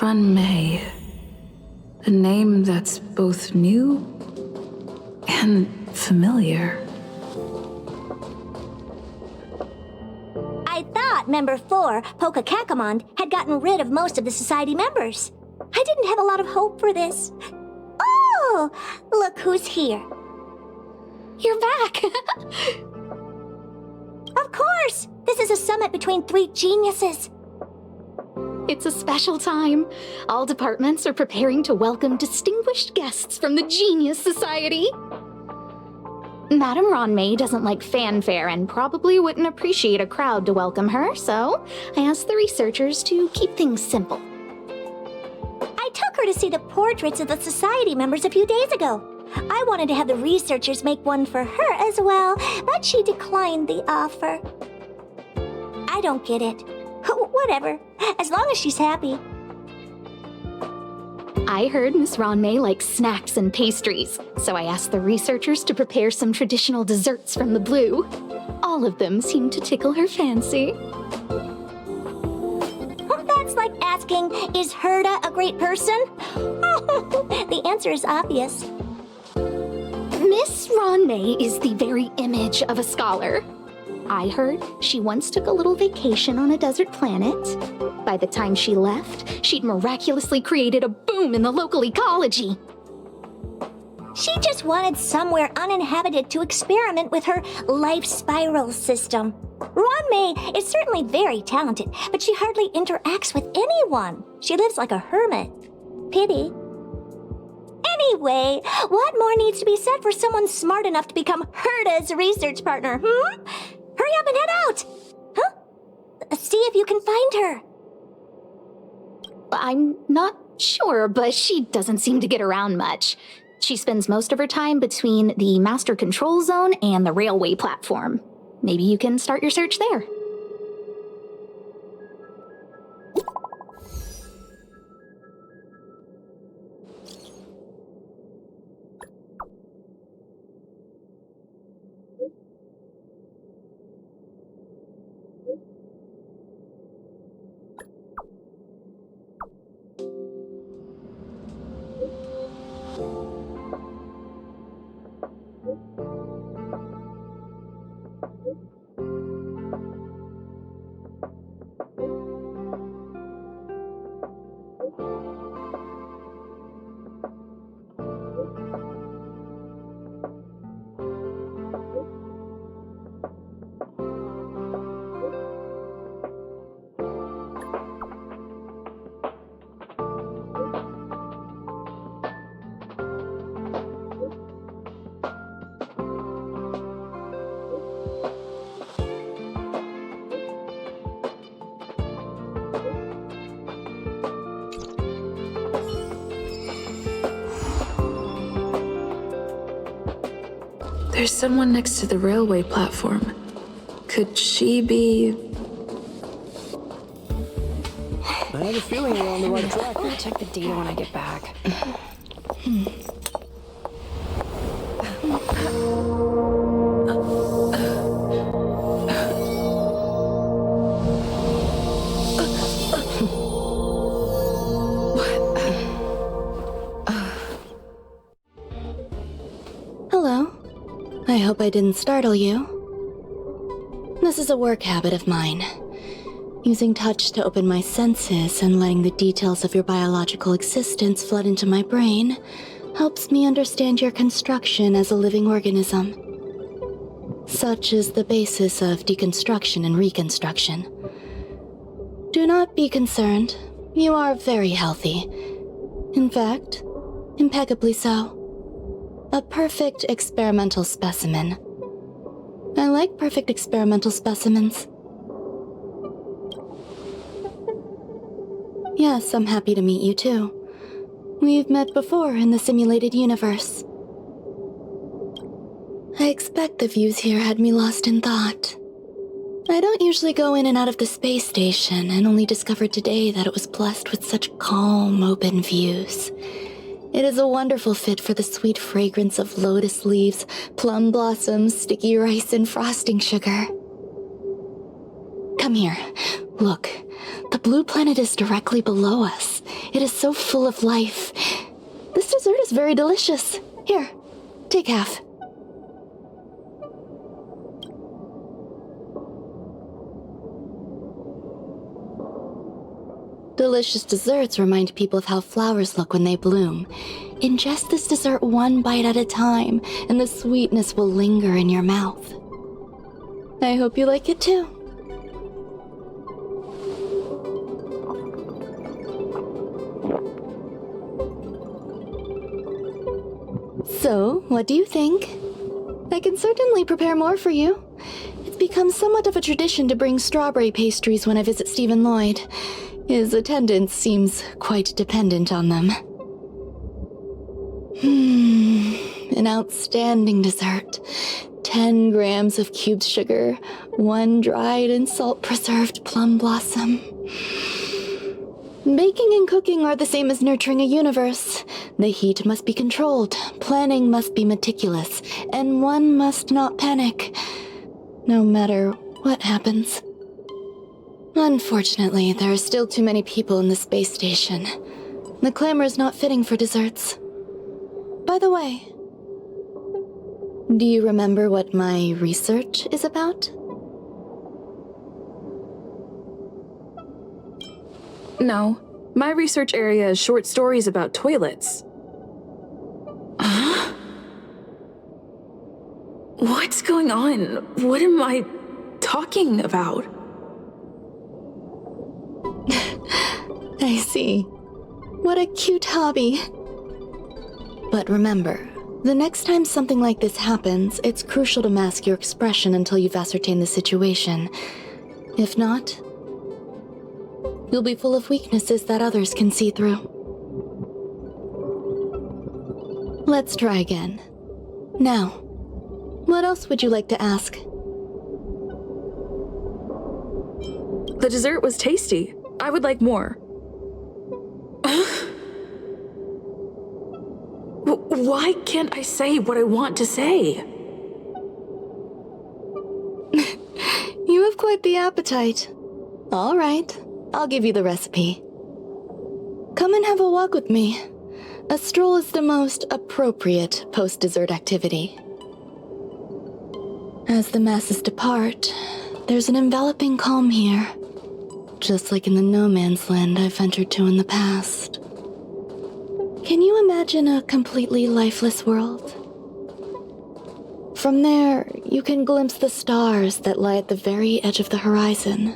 Ron May. A name that's both new and familiar. I thought Member 4, Poka Kakamond, had gotten rid of most of the Society members. I didn't have a lot of hope for this. Oh, look who's here. You're back! Of course! This is a summit between 3 geniuses. It's a special time. All departments are preparing to welcome distinguished guests from the Genius Society. Madame Ronmay doesn't like fanfare and probably wouldn't appreciate a crowd to welcome her, so I asked the researchers to keep things simple. I took her to see the portraits of the Society members a few days ago. I wanted to have the researchers make one for her as well, but she declined the offer. I don't get it. Whatever, as long as she's happy. I heard Miss Ronmay likes snacks and pastries, so I asked the researchers to prepare some traditional desserts from the blue. All of them seemed to tickle her fancy. That's like asking, is Herda a great person? The answer is obvious. Miss Ronmay is the very image of a scholar. I heard she once took a little vacation on a desert planet. By the time she left, she'd miraculously created a boom in the local ecology. She just wanted somewhere uninhabited to experiment with her life spiral system. Ronmay is certainly very talented, but she hardly interacts with anyone. She lives like a hermit. Pity. Anyway, what more needs to be said for someone smart enough to become Herda's research partner, Hurry up and head out! Huh? See if you can find her. I'm not sure, but she doesn't seem to get around much. She spends most of her time between the Master Control Zone and the railway platform. Maybe you can start your search there. There's someone next to the railway platform. Could she be... I have a feeling we're on the right track. I'll check the data when I get back. Hello. I hope I didn't startle you. This is a work habit of mine. Using touch to open my senses and letting the details of your biological existence flood into my brain helps me understand your construction as a living organism. Such is the basis of deconstruction and reconstruction. Do not be concerned. You are very healthy. In fact, impeccably so. A perfect experimental specimen. I like perfect experimental specimens. Yes, I'm happy to meet you too. We've met before in the simulated universe. I expect the views here had me lost in thought. I don't usually go in and out of the space station, and only discovered today that it was blessed with such calm, open views. It is a wonderful fit for the sweet fragrance of lotus leaves, plum blossoms, sticky rice, and frosting sugar. Come here. Look, the blue planet is directly below us. It is so full of life. This dessert is very delicious. Here, take half. Delicious desserts remind people of how flowers look when they bloom. Ingest this dessert one bite at a time, and the sweetness will linger in your mouth. I hope you like it too. So, what do you think? I can certainly prepare more for you. It's become somewhat of a tradition to bring strawberry pastries when I visit Stephen Lloyd. His attendance seems quite dependent on them. An outstanding dessert. 10 grams of cubed sugar, 1 dried and salt-preserved plum blossom. Baking and cooking are the same as nurturing a universe. The heat must be controlled, planning must be meticulous, and one must not panic, no matter what happens. Unfortunately, there are still too many people in the space station. The clamor is not fitting for desserts. By the way, do you remember what my research is about? No. My research area is short stories about toilets. Huh? What's going on? What am I talking about? I see. What a cute hobby. But remember, the next time something like this happens, it's crucial to mask your expression until you've ascertained the situation. If not, you'll be full of weaknesses that others can see through. Let's try again. Now, what else would you like to ask? The dessert was tasty. I would like more. Why can't I say what I want to say? You have quite the appetite. All right, I'll give you the recipe. Come and have a walk with me. A stroll is the most appropriate post-dessert activity. As the masses depart, there's an enveloping calm here, just like in the no-man's land I've ventured to in the past. Can you imagine a completely lifeless world? From there, you can glimpse the stars that lie at the very edge of the horizon.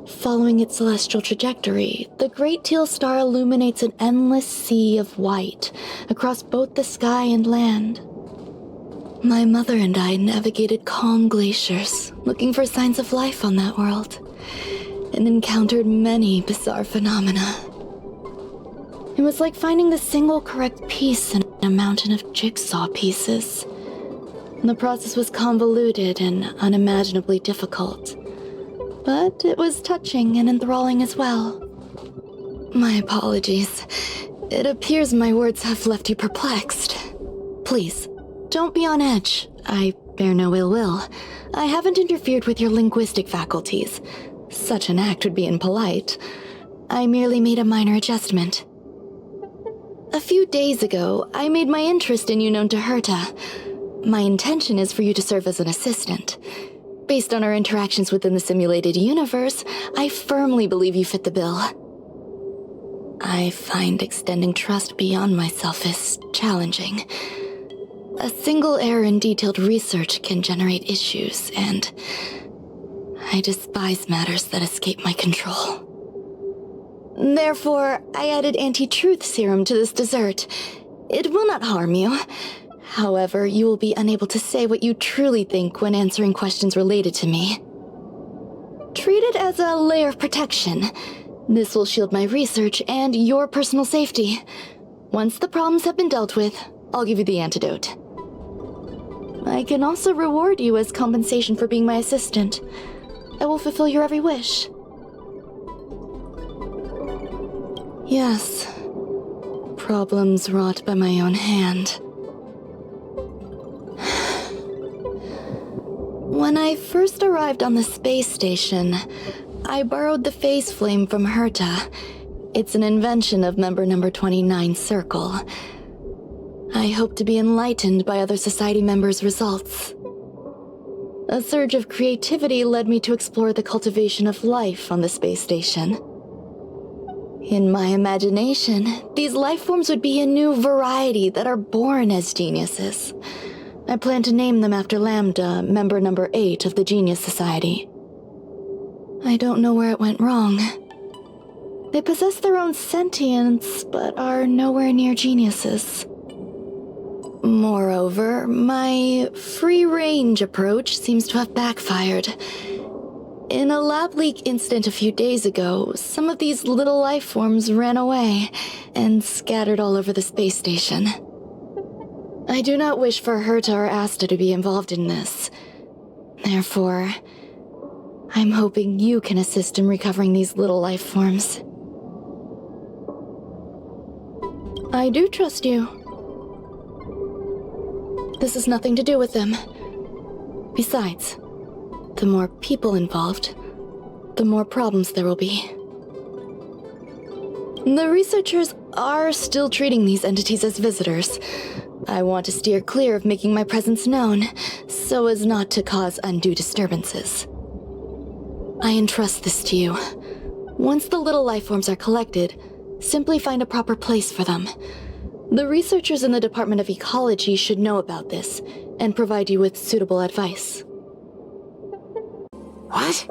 Following its celestial trajectory, the Great Teal Star illuminates an endless sea of white across both the sky and land. My mother and I navigated calm glaciers, looking for signs of life on that world, and encountered many bizarre phenomena. It was like finding the single correct piece in a mountain of jigsaw pieces. The process was convoluted and unimaginably difficult, but it was touching and enthralling as well. My apologies. It appears my words have left you perplexed. Please, don't be on edge. I bear no ill will. I haven't interfered with your linguistic faculties. Such an act would be impolite. I merely made a minor adjustment. A few days ago, I made my interest in you known to Herta. My intention is for you to serve as an assistant. Based on our interactions within the simulated universe, I firmly believe you fit the bill. I find extending trust beyond myself is challenging. A single error in detailed research can generate issues, and I despise matters that escape my control. Therefore, I added anti-truth serum to this dessert. It will not harm you. However, you will be unable to say what you truly think when answering questions related to me. Treat it as a layer of protection. This will shield my research and your personal safety. Once the problems have been dealt with, I'll give you the antidote. I can also reward you as compensation for being my assistant. I will fulfill your every wish. Yes. Problems wrought by my own hand. When I first arrived on the space station, I borrowed the phase flame from Herta. It's an invention of member number 29's circle. I hope to be enlightened by other society members' results. A surge of creativity led me to explore the cultivation of life on the space station. In my imagination, these life forms would be a new variety that are born as geniuses. I plan to name them after Lambda, member number 8 of the Genius Society. I don't know where it went wrong. They possess their own sentience, but are nowhere near geniuses. Moreover, my free-range approach seems to have backfired. In a lab leak incident a few days ago, some of these little life forms ran away and scattered all over the space station. I do not wish for Herta or Asta to be involved in this. Therefore, I'm hoping you can assist in recovering these little life forms. I do trust you. This has nothing to do with them. Besides, the more people involved, the more problems there will be. The researchers are still treating these entities as visitors. I want to steer clear of making my presence known, so as not to cause undue disturbances. I entrust this to you. Once the little life forms are collected, simply find a proper place for them. The researchers in the Department of Ecology should know about this, and provide you with suitable advice. What?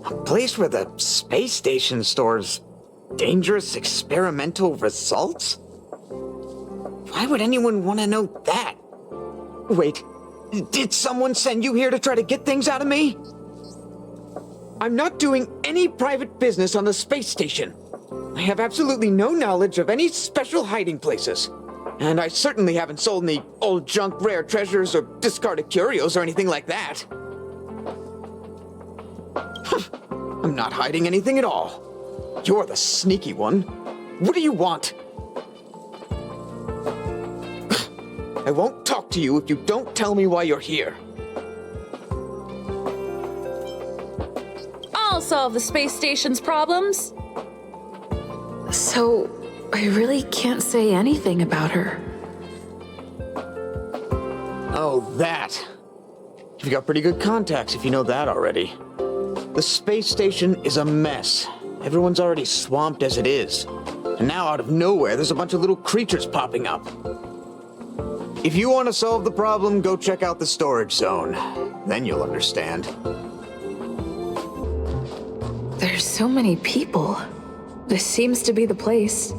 A place where the space station stores dangerous experimental results? Why would anyone want to know that? Wait, did someone send you here to try to get things out of me? I'm not doing any private business on the space station. I have absolutely no knowledge of any special hiding places. And I certainly haven't sold any old junk rare treasures or discarded curios or anything like that. I'm not hiding anything at all. You're the sneaky one. What do you want? I won't talk to you if you don't tell me why you're here. I'll solve the space station's problems. So, I really can't say anything about her. Oh, that. You've got pretty good contacts if you know that already. The space station is a mess. Everyone's already swamped as it is. And now out of nowhere, there's a bunch of little creatures popping up. If you want to solve the problem, go check out the storage zone. Then you'll understand. There's so many people. This seems to be the place.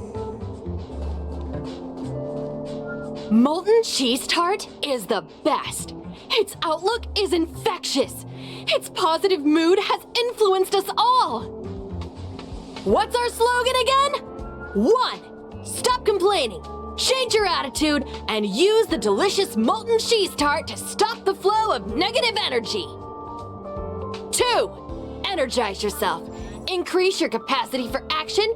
Molten cheese tart is the best. Its outlook is infectious. Its positive mood has influenced us all. What's our slogan again? 1. Stop complaining. Change your attitude and use the delicious molten cheese tart to stop the flow of negative energy. 2. Energize yourself. Increase your capacity for action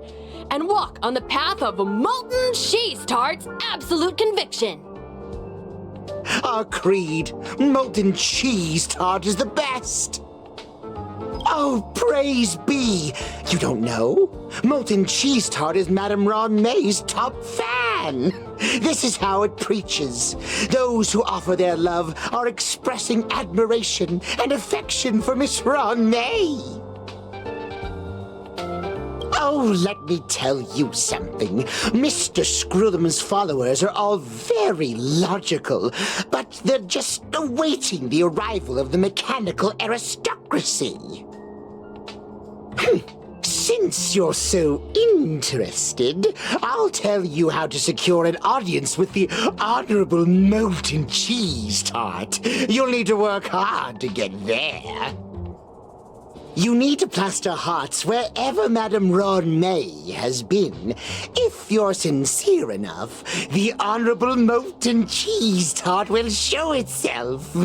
and walk on the path of molten cheese tart's absolute conviction. Our creed, molten cheese tart is the best. Oh, praise be! You don't know? Molten cheese tart is Madame Ron May's top fan. This is how it preaches. Those who offer their love are expressing admiration and affection for Miss Ron May. Oh, let me tell you something. Mr. Screwthum's followers are all very logical, but they're just awaiting the arrival of the mechanical aristocracy. Since you're so interested, I'll tell you how to secure an audience with the Honorable Molten Cheese Tart. You'll need to work hard to get there. You need to plaster hearts wherever Madame Ron May has been. If you're sincere enough, the Honorable Molten Cheese Tart will show itself.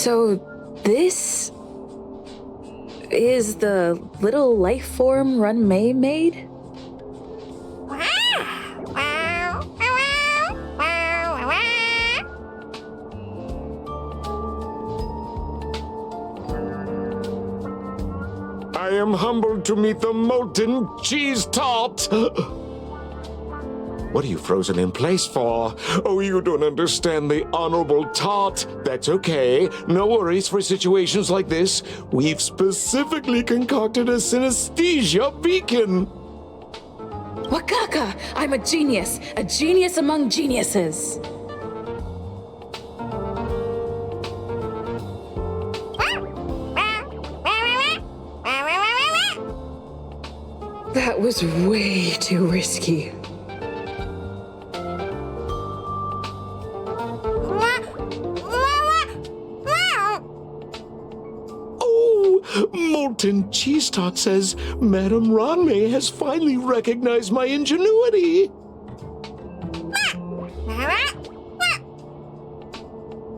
So this is the little life form Run May made? I am humbled to meet the molten cheese tart. What are you frozen in place for? Oh, you don't understand the honorable tart. That's okay. No worries for situations like this. We've specifically concocted a synesthesia beacon. Wakaka! I'm a genius among geniuses. That was way too risky. Molten Cheese Tart says Madame Ranmei has finally recognized my ingenuity.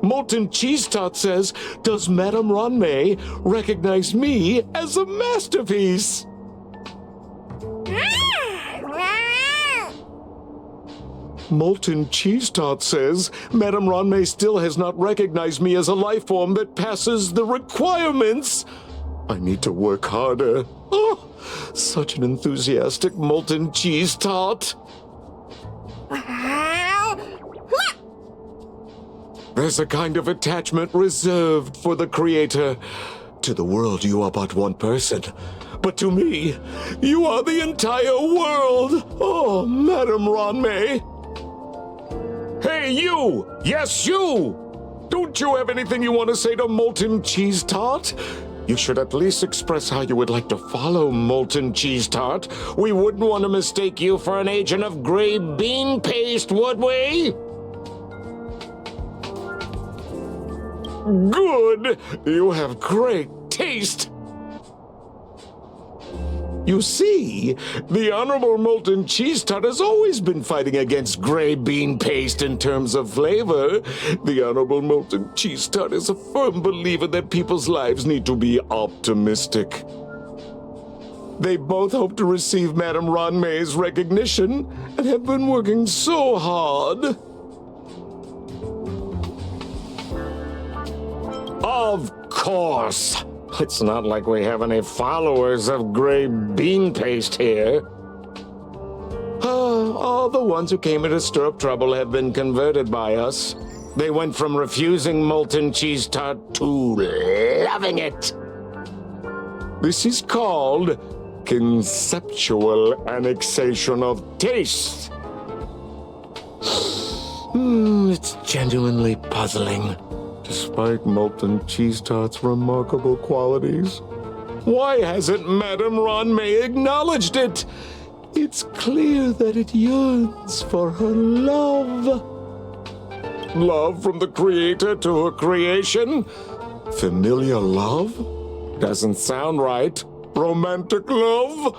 Molten Cheese Tart says, does Madame Ranmei recognize me as a masterpiece? Molten Cheese Tart says, Madame Ranmei still has not recognized me as a life form that passes the requirements. I need to work harder. Oh, such an enthusiastic molten cheese tart. There's a kind of attachment reserved for the creator. To the world, you are but one person. But to me, you are the entire world. Oh, Madame Ranmei. Hey, you! Yes, you! Don't you have anything you want to say to Molten Cheese Tart? You should at least express how you would like to follow Molten Cheese Tart. We wouldn't want to mistake you for an agent of gray bean paste, would we? Good! You have great taste! You see, the Honorable Molten Cheese Tart has always been fighting against gray bean paste in terms of flavor. The Honorable Molten Cheese Tart is a firm believer that people's lives need to be optimistic. They both hope to receive Madame Ranmei's recognition and have been working so hard. Of course! It's not like we have any followers of gray bean paste here. All the ones who came here to stir up trouble have been converted by us. They went from refusing Molten Cheese Tart to loving it. This is called conceptual annexation of taste. It's genuinely puzzling. Despite Molten Cheese Tart's remarkable qualities, why hasn't Madame Ranmei acknowledged it? It's clear that it yearns for her love. Love from the creator to her creation? Familiar love? Doesn't sound right. Romantic love?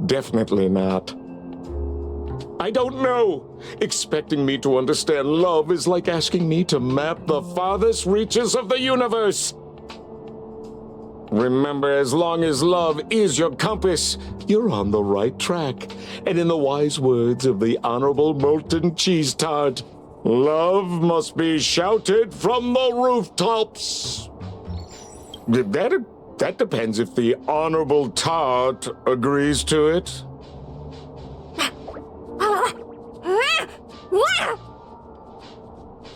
Definitely not. I don't know. Expecting me to understand love is like asking me to map the farthest reaches of the universe. Remember, as long as love is your compass, you're on the right track. And in the wise words of the Honorable Molten Cheese Tart, love must be shouted from the rooftops. That depends if the Honorable Tart agrees to it.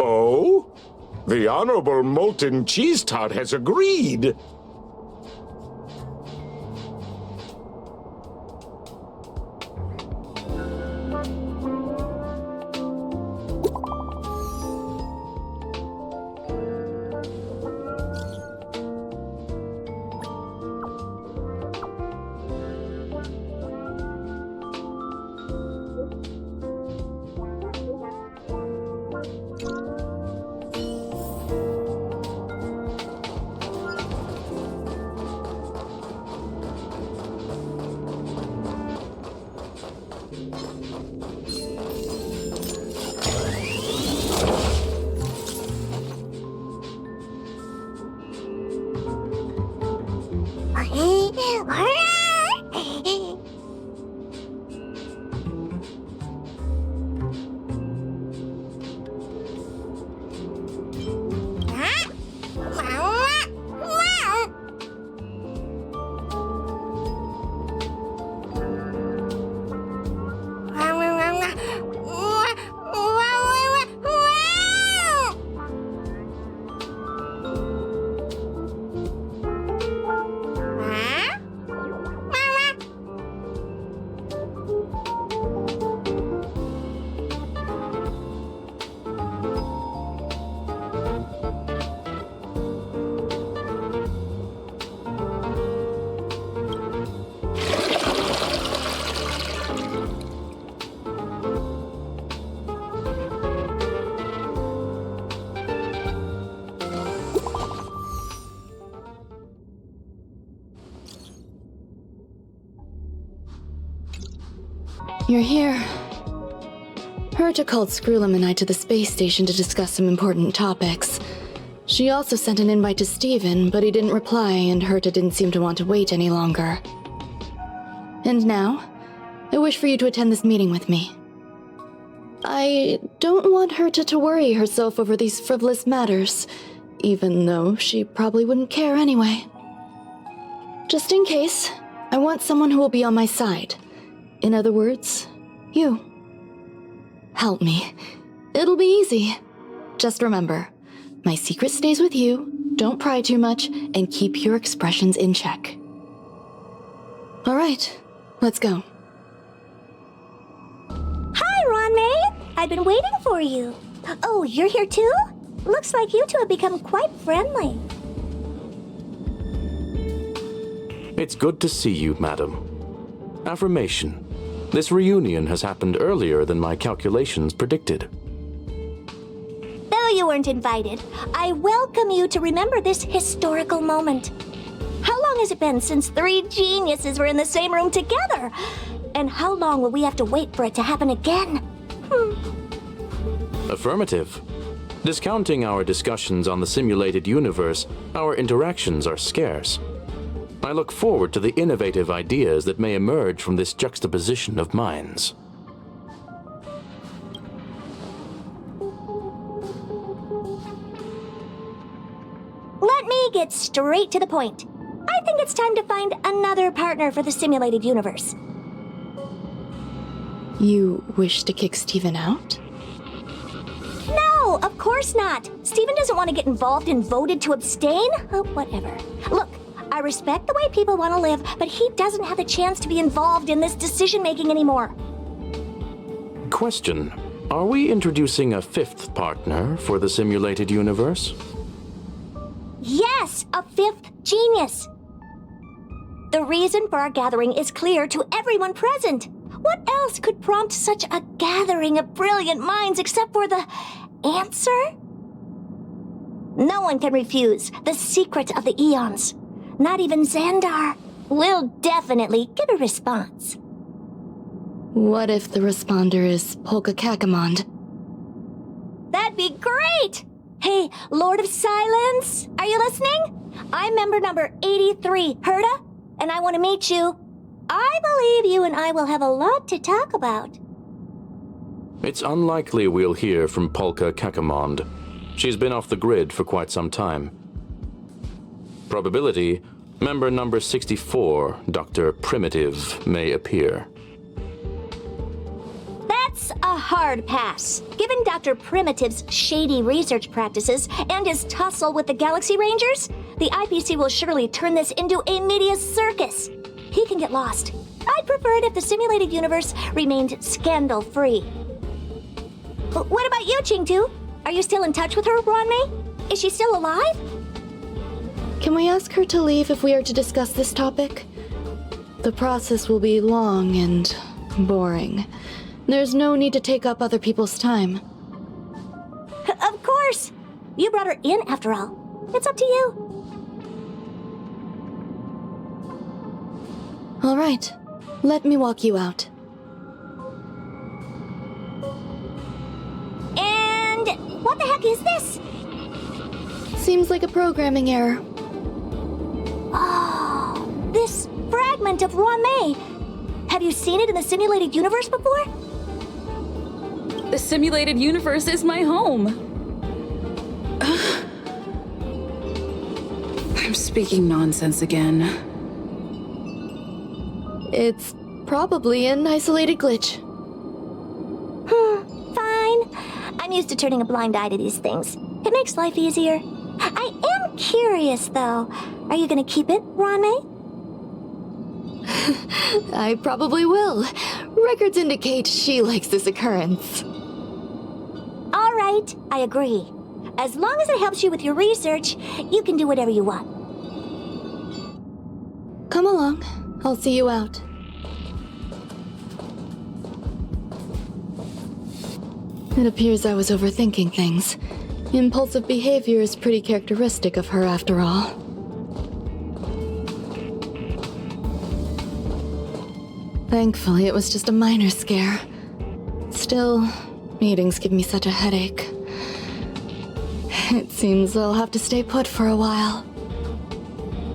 Oh? The Honorable Molten Cheese Tart has agreed. You're here. Herta called Screwlum and I to the space station to discuss some important topics. She also sent an invite to Steven, but he didn't reply, and Herta didn't seem to want to wait any longer. And now, I wish for you to attend this meeting with me. I don't want Herta to worry herself over these frivolous matters, even though she probably wouldn't care anyway. Just in case, I want someone who will be on my side. In other words, you. Help me. It'll be easy. Just remember, my secret stays with you, don't pry too much, and keep your expressions in check. All right, let's go. Hi, Ronmei! I've been waiting for you. Oh, you're here too? Looks like you two have become quite friendly. It's good to see you, madam. Affirmation. This reunion has happened earlier than my calculations predicted. Though you weren't invited, I welcome you to remember this historical moment. How long has it been since 3 geniuses were in the same room together? And how long will we have to wait for it to happen again? Affirmative. Discounting our discussions on the simulated universe, our interactions are scarce. I look forward to the innovative ideas that may emerge from this juxtaposition of minds. Let me get straight to the point. I think it's time to find another partner for the simulated universe. You wish to kick Steven out? No, of course not. Steven doesn't want to get involved and voted to abstain. Oh, whatever. Look, I respect the way people want to live, but he doesn't have the chance to be involved in this decision-making anymore. Question. Are we introducing a 5th partner for the simulated universe? Yes, a 5th genius. The reason for our gathering is clear to everyone present. What else could prompt such a gathering of brilliant minds except for the answer? No one can refuse the secret of the eons. Not even Xandar. We'll definitely get a response. What if the responder is Polka Kakamond? That'd be great! Hey, Lord of Silence, are you listening? I'm member number 83, Herta, and I want to meet you. I believe you and I will have a lot to talk about. It's unlikely we'll hear from Polka Kakamond. She's been off the grid for quite some time. Probability, member number 64, Dr. Primitive, may appear. That's a hard pass. Given Dr. Primitive's shady research practices and his tussle with the Galaxy Rangers, the IPC will surely turn this into a media circus. He can get lost. I'd prefer it if the simulated universe remained scandal-free. What about you, Chingtu? Are you still in touch with her, Ronmei? Is she still alive? Can we ask her to leave if we are to discuss this topic? The process will be long and boring. There's no need to take up other people's time. Of course! You brought her in, after all. It's up to you. All right. Let me walk you out. And what the heck is this? Seems like a programming error. Oh, blueprint of May. Have you seen it in the simulated universe before? The simulated universe is my home. I'm speaking nonsense again. It's probably an isolated glitch. Fine. I'm used to turning a blind eye to these things. It makes life easier. I am curious, though. Are you gonna keep it, May? I probably will. Records indicate she likes this occurrence. All right, I agree. As long as it helps you with your research, you can do whatever you want. Come along. I'll see you out. It appears I was overthinking things. Impulsive behavior is pretty characteristic of her after all. Thankfully, it was just a minor scare. Still, meetings give me such a headache. It seems I'll have to stay put for a while.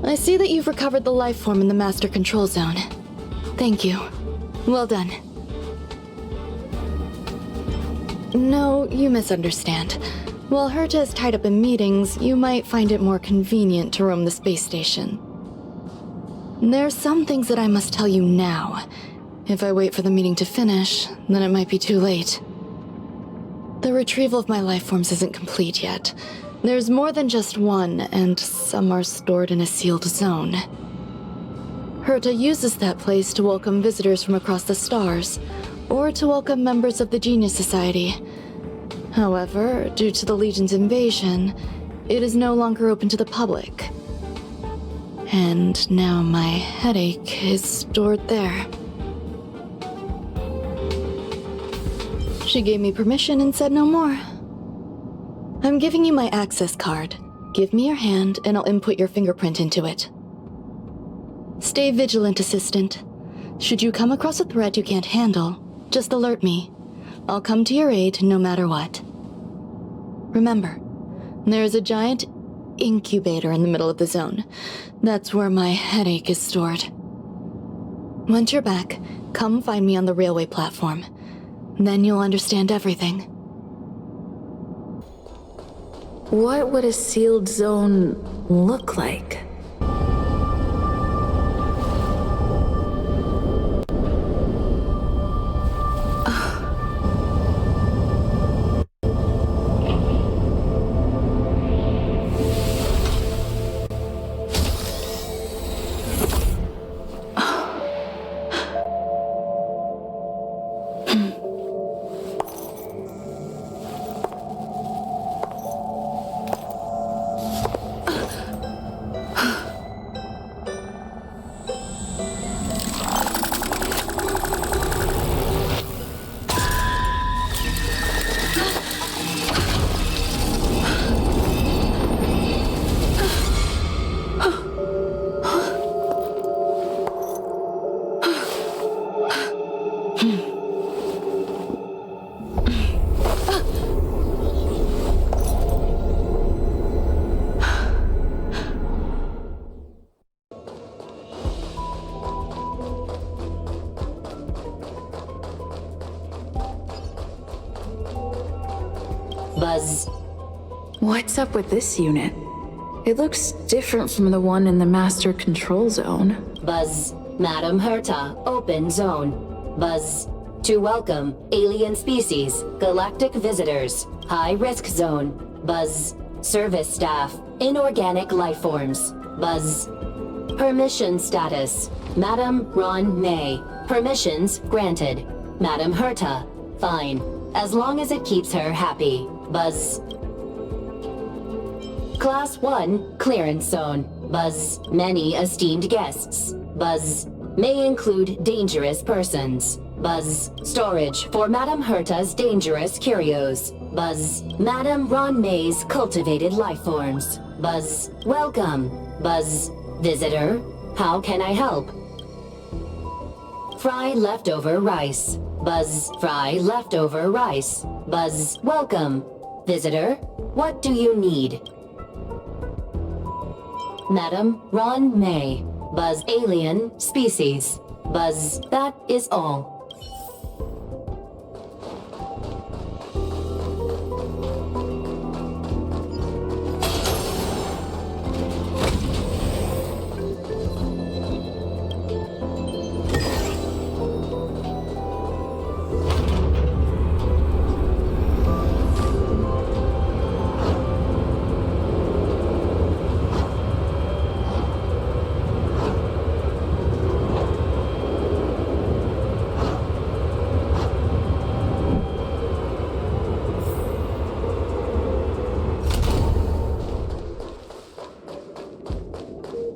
I see that you've recovered the life form in the master control zone. Thank you. Well done. No, you misunderstand. While Herta is tied up in meetings, you might find it more convenient to roam the space station. There are some things that I must tell you now. If I wait for the meeting to finish, then it might be too late. The retrieval of my life forms isn't complete yet. There's more than just one, and some are stored in a sealed zone. Herta uses that place to welcome visitors from across the stars, or to welcome members of the Genius Society. However, due to the Legion's invasion, it is no longer open to the public. And now my headache is stored there. She gave me permission and said no more. I'm giving you my access card. Give me your hand and I'll input your fingerprint into it. Stay vigilant, Assistant. Should you come across a threat you can't handle, just alert me. I'll come to your aid no matter what. Remember, there is a giant incubator in the middle of the zone. That's where my headache is stored. Once you're back, come find me on the railway platform. Then you'll understand everything. What would a sealed zone look like? Buzz. What's up with this unit? It looks different from the one in the master control zone. Buzz. Madam Herta, open zone. Buzz. To welcome alien species, galactic visitors, high-risk zone. Buzz. Service staff, inorganic life forms. Buzz. Permission status. Madam Ron May. Permissions granted. Madam Herta. Fine. As long as it keeps her happy. Buzz. Class 1, clearance zone. Buzz. Many esteemed guests. Buzz. May include dangerous persons. Buzz. Storage for Madam Herta's dangerous curios. Buzz. Madam Ron May's cultivated life forms. Buzz. Welcome. Buzz. Visitor. How can I help? Fry leftover rice. Buzz. Fry leftover rice. Buzz. Welcome. Visitor. What do you need? Madam Ron May. Buzz alien species. Buzz, that is all.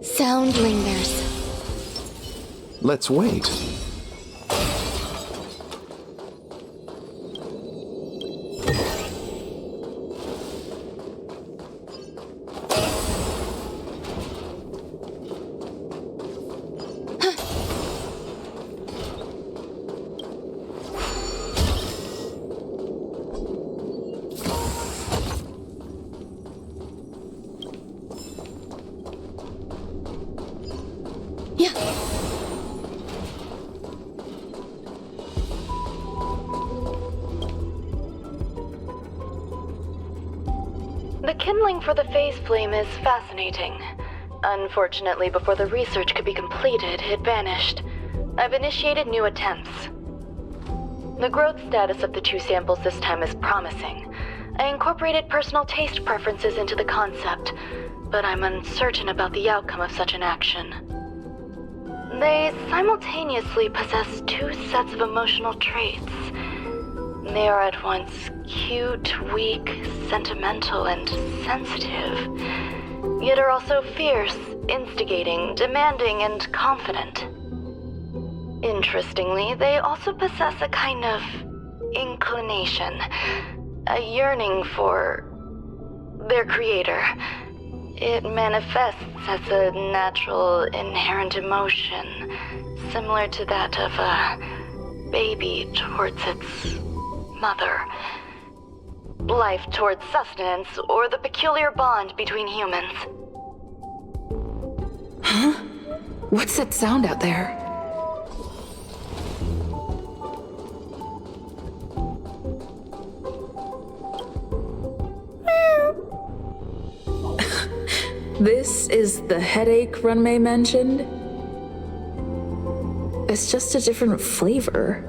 Sound lingers. Let's wait. The kindling for the phase flame is fascinating. Unfortunately, before the research could be completed, it vanished. I've initiated new attempts. The growth status of the two samples this time is promising. I incorporated personal taste preferences into the concept, but I'm uncertain about the outcome of such an action. They simultaneously possess two sets of emotional traits. They are at once cute, weak, sentimental, and sensitive, yet are also fierce, instigating, demanding, and confident. Interestingly, they also possess a kind of inclination, a yearning for their creator. It manifests as a natural, inherent emotion, similar to that of a baby towards its mother. Life towards sustenance, or the peculiar bond between humans. Huh? What's that sound out there? This is the headache Runmei mentioned? It's just a different flavor.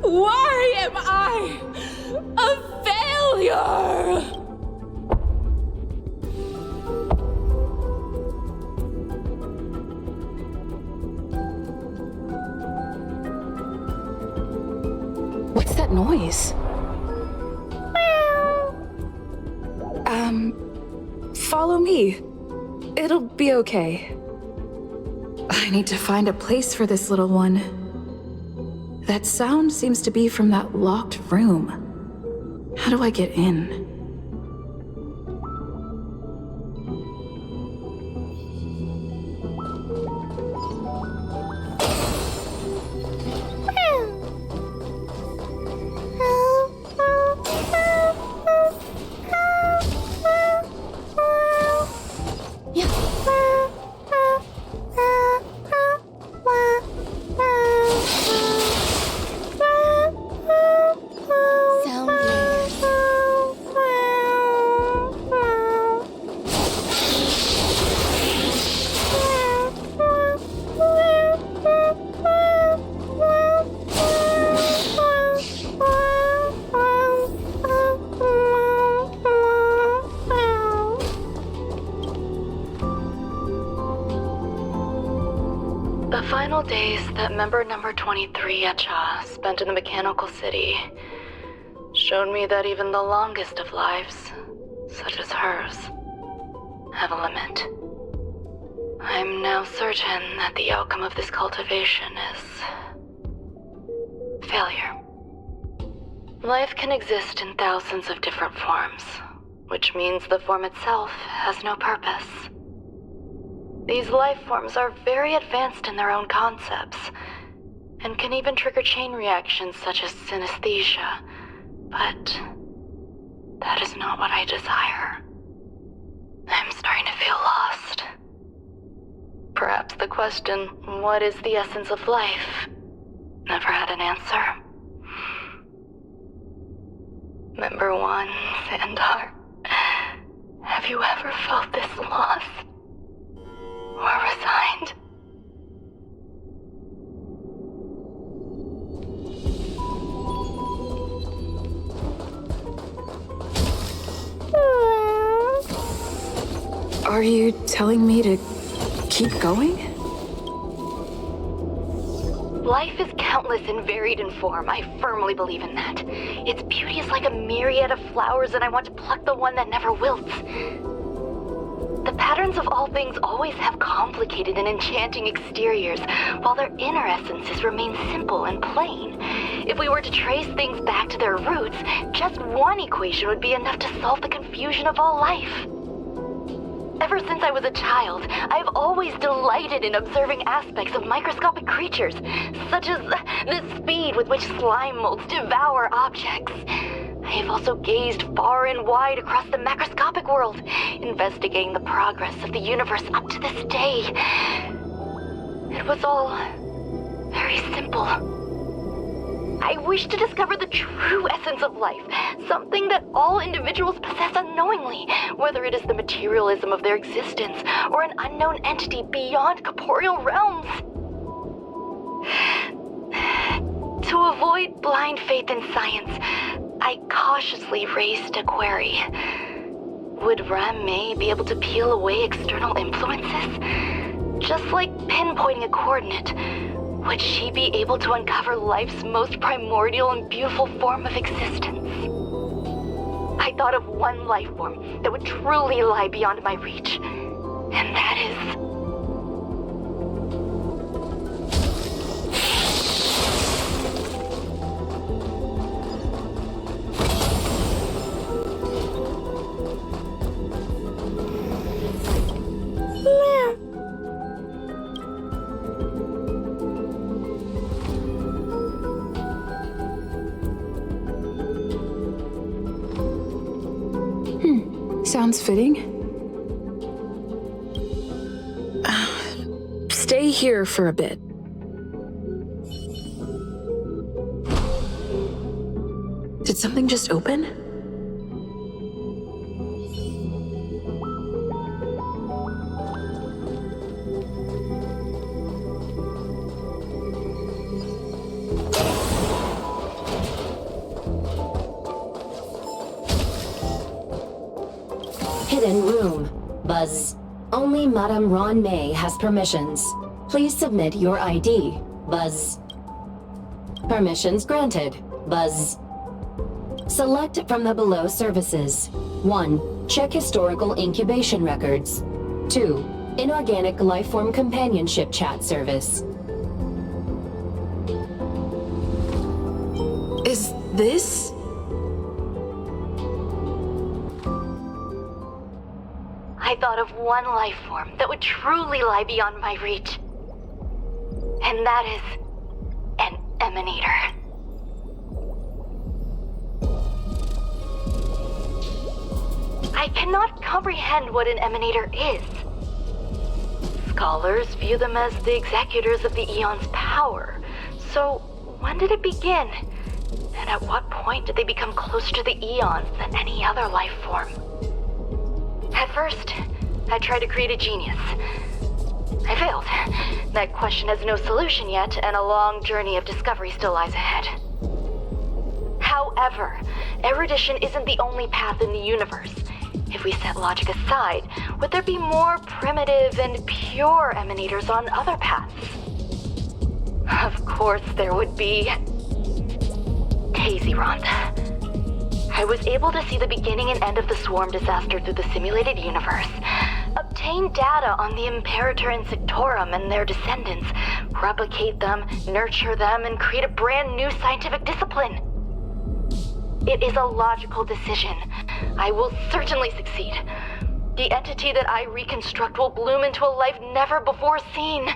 Why am I a failure? What's that noise? Follow me. It'll be okay. I need to find a place for this little one. That sound seems to be from that locked room. How do I get in? Sound lingers. final days that member number 23 Echa spent in the mechanical city showed me that even the longest of lives, such as hers, have a limit. I'm now certain that the outcome of this cultivation is failure. Life can exist in thousands of different forms, which means the form itself has no purpose. These life forms are very advanced in their own concepts, and can even trigger chain reactions such as synesthesia, but that is not what I desire. I'm starting to feel lost. Perhaps the question, what is the essence of life, never had an answer. Member 1, Sandar, have you ever felt this lost? Or resigned? Are you telling me to keep going? Life is countless and varied in form. I firmly believe in that. Its beauty is like a myriad of flowers, and I want to pluck the one that never wilts. The patterns of all things always have complicated and enchanting exteriors, while their inner essences remain simple and plain. If we were to trace things back to their roots, just one equation would be enough to solve the confusion of all life. Ever since I was a child, I've always delighted in observing aspects of microscopic creatures, such as the speed with which slime molds devour objects. I have also gazed far and wide across the macroscopic world, investigating the progress of the universe up to this day. It was all very simple. I wish to discover the true essence of life, something that all individuals possess unknowingly, whether it is the materialism of their existence or an unknown entity beyond corporeal realms. To avoid blind faith in science, I cautiously raised a query. Would Ram-Mei be able to peel away external influences? Just like pinpointing a coordinate, would she be able to uncover life's most primordial and beautiful form of existence? I thought of one life form that would truly lie beyond my reach, and that is... Sounds fitting. Stay here for a bit. Did something just open? Hidden room. Buzz. Only Madame Ron-Mei has permissions. Please submit your ID. Buzz. Permissions granted. Buzz. Select from the below services. 1. Check historical incubation records. 2. Inorganic lifeform companionship chat service. Is this? I thought of one life form that would truly lie beyond my reach. And that is an emanator. I cannot comprehend what an emanator is. Scholars view them as the executors of the Eon's power. So, when did it begin? And at what point did they become closer to the Eons than any other life form? At first, I tried to create a genius. I failed. That question has no solution yet, and a long journey of discovery still lies ahead. However, erudition isn't the only path in the universe. If we set logic aside, would there be more primitive and pure emanators on other paths? Of course there would be. Hazyronth. I was able to see the beginning and end of the swarm disaster through the simulated universe, obtain data on the Imperator and Sectorum and their descendants, replicate them, nurture them, and create a brand new scientific discipline. It is a logical decision. I will certainly succeed. The entity that I reconstruct will bloom into a life never before seen.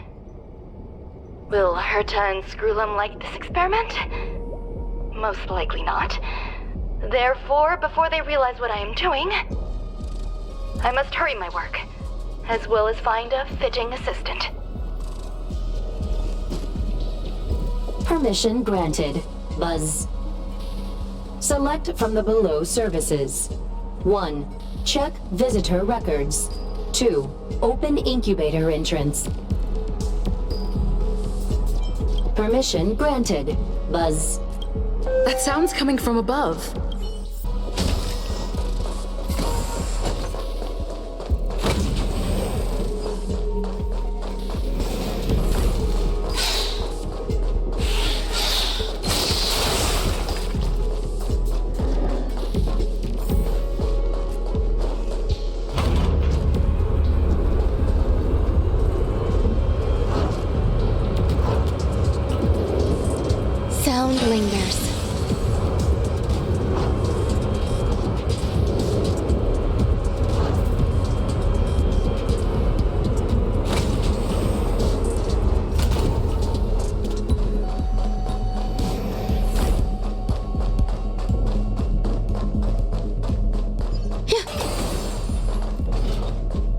Will Herta and Screwlum like this experiment? Most likely not. Therefore, before they realize what I am doing, I must hurry my work, as well as find a fitting assistant. Permission granted. Buzz. Select from the below services. 1. Check visitor records. 2. Open incubator entrance. Permission granted. Buzz. That sound's coming from above. Sound lingers.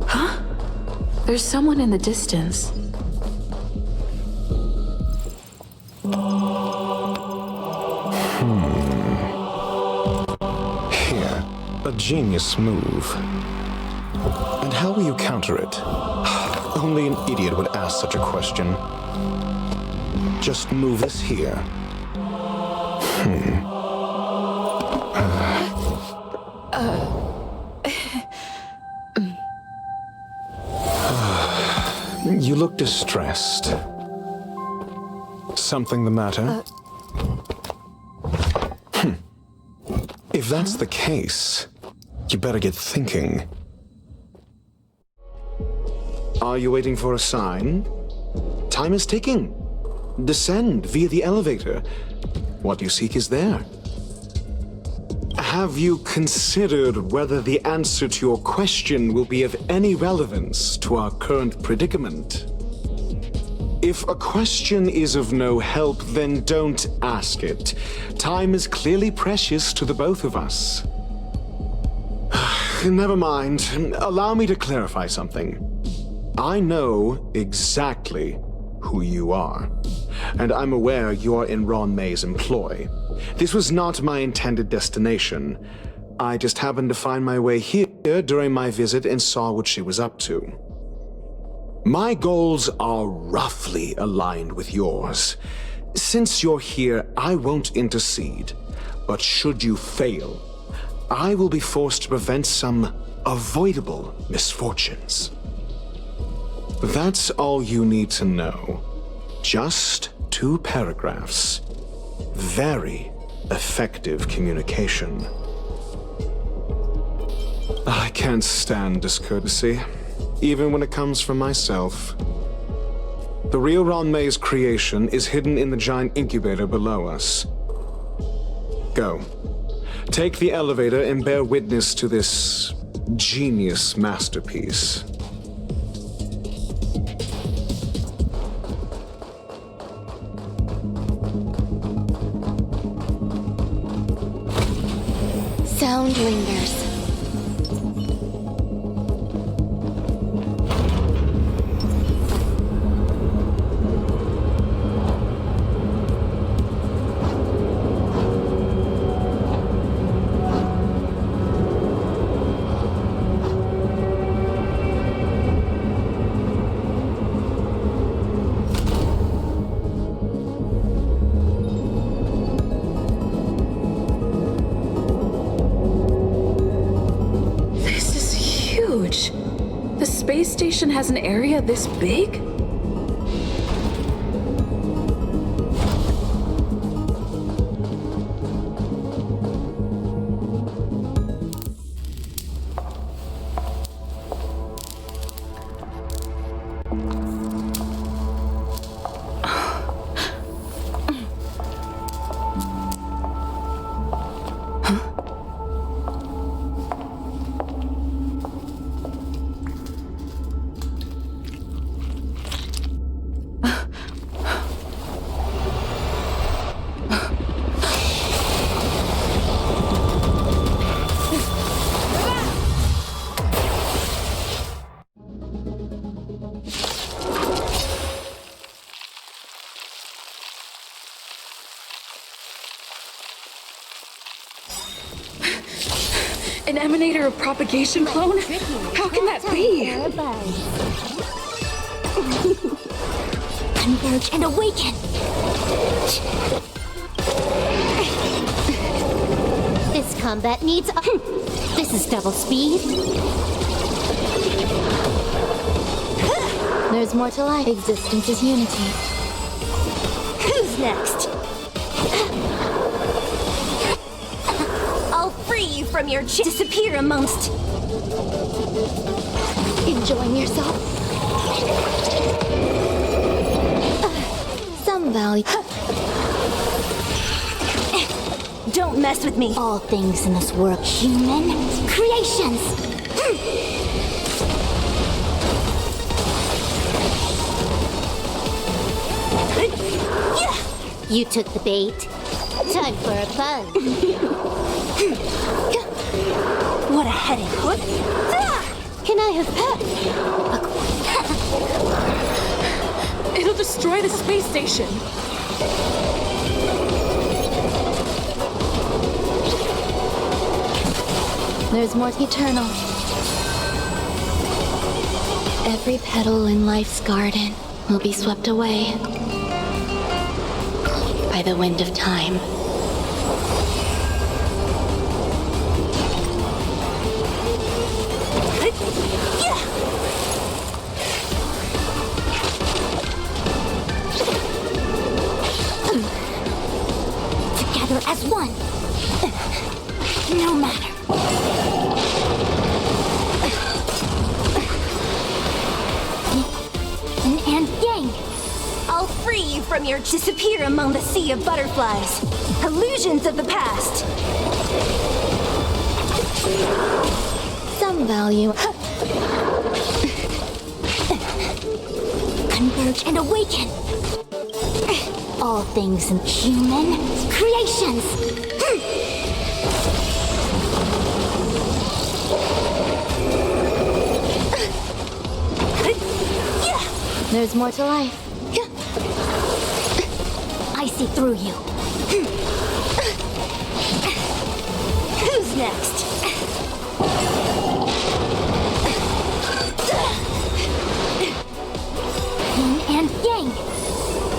Huh? There's someone in the distance. A genius move. And how will you counter it? Only an idiot would ask such a question. Just move this here. You look distressed. Something the matter? If that's the case, you better get thinking. Are you waiting for a sign? Time is ticking. Descend via the elevator. What you seek is there. Have you considered whether the answer to your question will be of any relevance to our current predicament? If a question is of no help, then don't ask it. Time is clearly precious to the both of us. Never mind. Allow me to clarify something. I know exactly who you are, and I'm aware you are in Ron May's employ. This was not my intended destination. I just happened to find my way here during my visit and saw what she was up to. My goals are roughly aligned with yours. Since you're here, I won't intercede. But should you fail, I will be forced to prevent some avoidable misfortunes. That's all you need to know. Just 2 paragraphs. Very effective communication. I can't stand discourtesy, even when it comes from myself. The real Ron May's creation is hidden in the giant incubator below us. Go. Take the elevator and bear witness to this genius masterpiece. Sound lingers. The space station has an area this big? An emanator of propagation clone? How can that be? Converge and awaken! This combat needs This is double speed. There's more to life. Existence is unity. Who's next? I'll free you from your disappear amongst. Enjoying yourself? Some value. Don't mess with me. All things in this world, human creations. You took the bait. Time for a buzz. What a headache. What? Can I have It'll destroy the space station. There's more eternal. Every petal in life's garden will be swept away by the wind of time. Together as one. No matter. Yin and yang. I'll free you from your disappear among the sea of butterflies. Illusions of the past. Some value. Converge and awaken. All things in human creations. There's more to life. I see through you. Who's next? Yin and yang.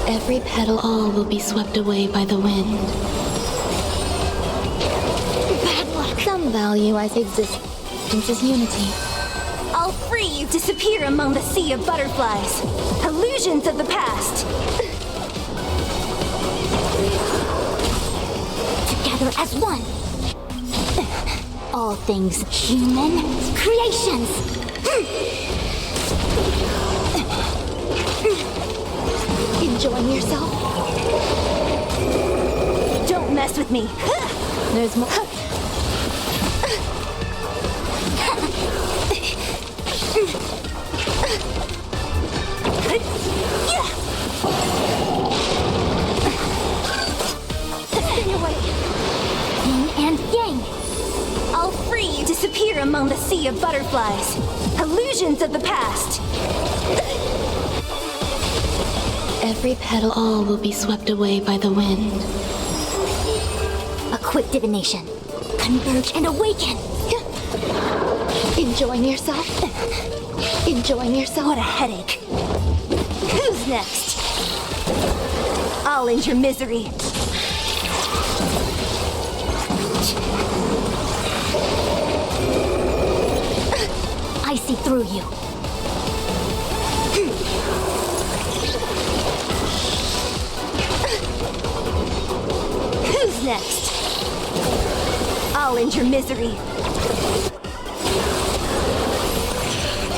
Every petal, all will be swept away by the wind. Bad luck. Some value as existence is unity. I'll free you. Disappear among the sea of butterflies. Illusions of the past. Together as one. All things human creations. Enjoying yourself? Don't mess with me. There's more. Yin and yang. I'll free you. Disappear among the sea of butterflies. Illusions of the past. Every petal, all will be swept away by the wind. A quick divination. Converge and awaken. Enjoying yourself? Enjoying yourself? What a headache. Who's next? I'll end your misery. I see through you. Who's next? I'll end your misery.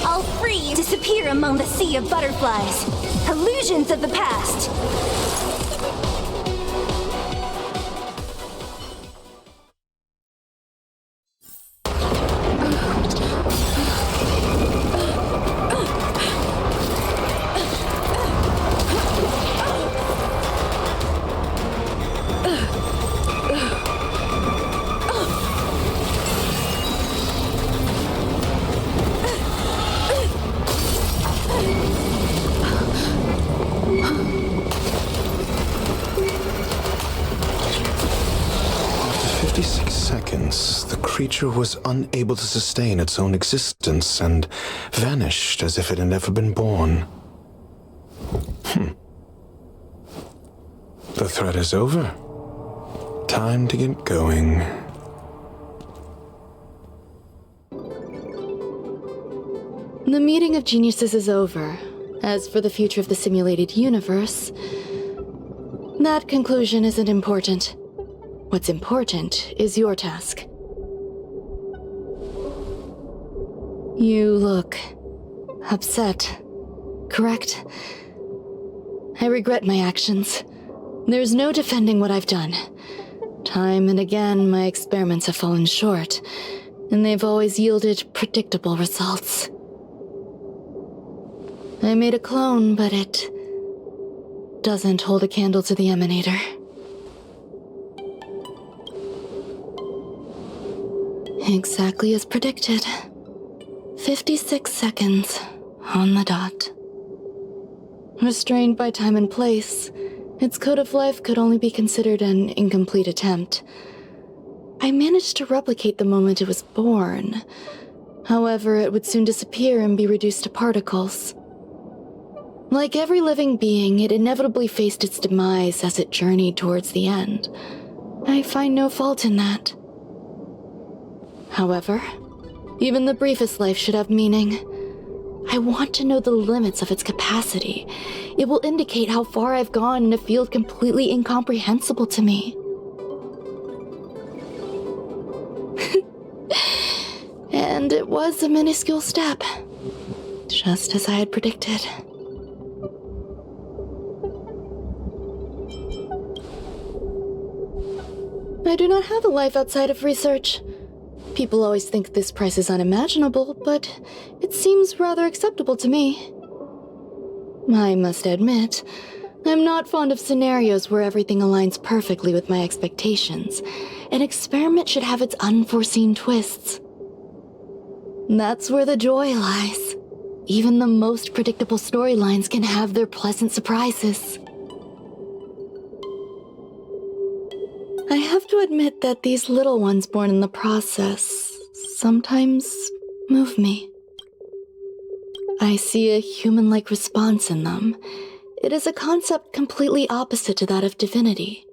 I'll free you. Disappear among the sea of butterflies. Illusions of the past. creature was unable to sustain its own existence and vanished as if it had never been born. The threat is over. Time to get going. The meeting of geniuses is over. As for the future of the simulated universe, that conclusion isn't important. What's important is your task. You look upset, correct? I regret my actions. There's no defending what I've done. Time and again, my experiments have fallen short, and they've always yielded predictable results. I made a clone, but it doesn't hold a candle to the emanator. Exactly as predicted. 56 seconds on the dot. Restrained by time and place, its code of life could only be considered an incomplete attempt. I managed to replicate the moment it was born. However, it would soon disappear and be reduced to particles. Like every living being, it inevitably faced its demise as it journeyed towards the end. I find no fault in that. However, even the briefest life should have meaning. I want to know the limits of its capacity. It will indicate how far I've gone in a field completely incomprehensible to me. And it was a minuscule step, just as I had predicted. I do not have a life outside of research. People always think this price is unimaginable, but it seems rather acceptable to me. I must admit, I'm not fond of scenarios where everything aligns perfectly with my expectations. An experiment should have its unforeseen twists. That's where the joy lies. Even the most predictable storylines can have their pleasant surprises. I have to admit that these little ones born in the process sometimes move me. I see a human-like response in them. It is a concept completely opposite to that of divinity.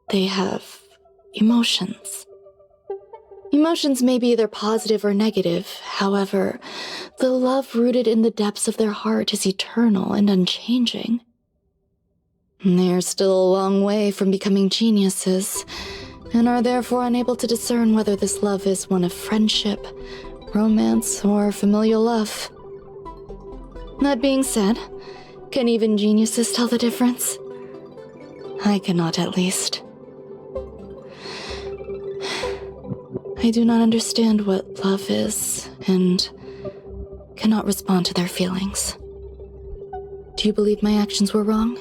They have emotions. Emotions may be either positive or negative. However, the love rooted in the depths of their heart is eternal and unchanging. They're still a long way from becoming geniuses, and are therefore unable to discern whether this love is one of friendship, romance, or familial love. That being said, can even geniuses tell the difference? I cannot, at least. I do not understand what love is, and cannot respond to their feelings. Do you believe my actions were wrong?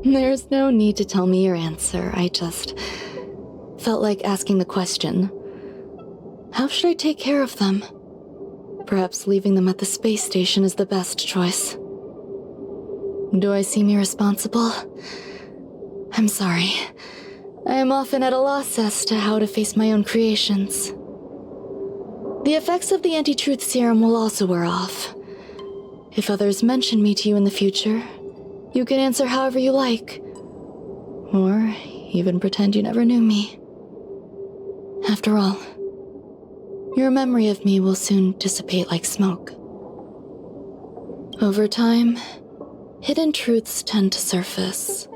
There's no need to tell me your answer. I just felt like asking the question. How should I take care of them? Perhaps leaving them at the space station is the best choice. Do I seem irresponsible? I'm sorry. I am often at a loss as to how to face my own creations. The effects of the anti-truth serum will also wear off. If others mention me to you in the future, you can answer however you like. Or even pretend you never knew me. After all, your memory of me will soon dissipate like smoke. Over time, hidden truths tend to surface.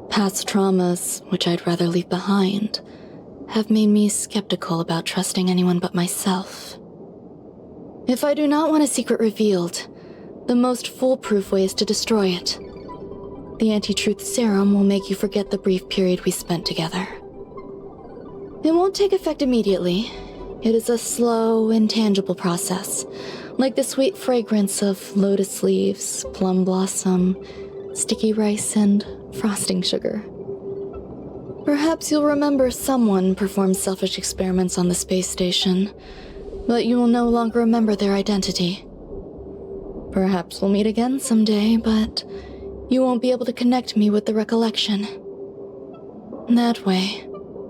Past traumas, which I'd rather leave behind, have made me skeptical about trusting anyone but myself. If I do not want a secret revealed, the most foolproof way is to destroy it. The anti-truth serum will make you forget the brief period we spent together. It won't take effect immediately. It is a slow, intangible process, like the sweet fragrance of lotus leaves, plum blossom, sticky rice, and frosting sugar. Perhaps you'll remember someone performed selfish experiments on the space station, but you will no longer remember their identity. Perhaps we'll meet again someday, but you won't be able to connect me with the recollection. That way,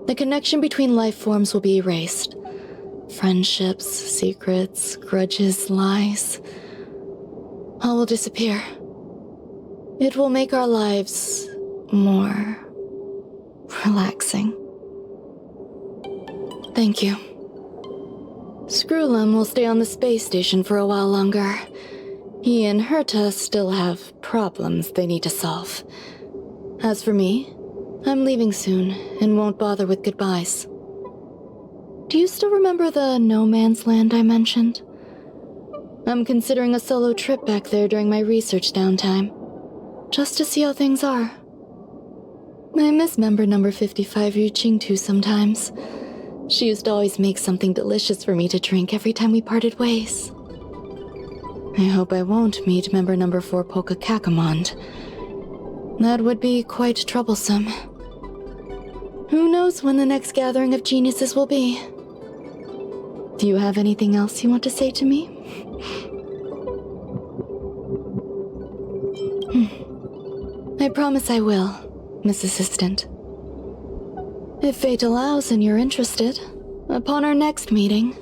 The connection between life forms will be erased. Friendships, secrets, grudges, lies. All will disappear. It will make our lives more relaxing. Thank you. Screwlum will stay on the space station for a while longer. He and Herta still have problems they need to solve. As for me, I'm leaving soon and won't bother with goodbyes. Do you still remember the no man's land I mentioned? I'm considering a solo trip back there during my research downtime, just to see how things are. I miss member number 55 Yu Qingtu sometimes. She used to always make something delicious for me to drink every time we parted ways. I hope I won't meet member number 4 Polka Kakamond. That would be quite troublesome. Who knows when the next gathering of geniuses will be? Do you have anything else you want to say to me? I promise I will, Miss Assistant. If fate allows and you're interested, upon our next meeting,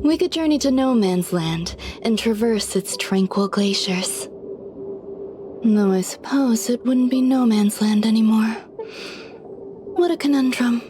we could journey to No Man's Land and traverse its tranquil glaciers. Though I suppose it wouldn't be No Man's Land anymore. What a conundrum.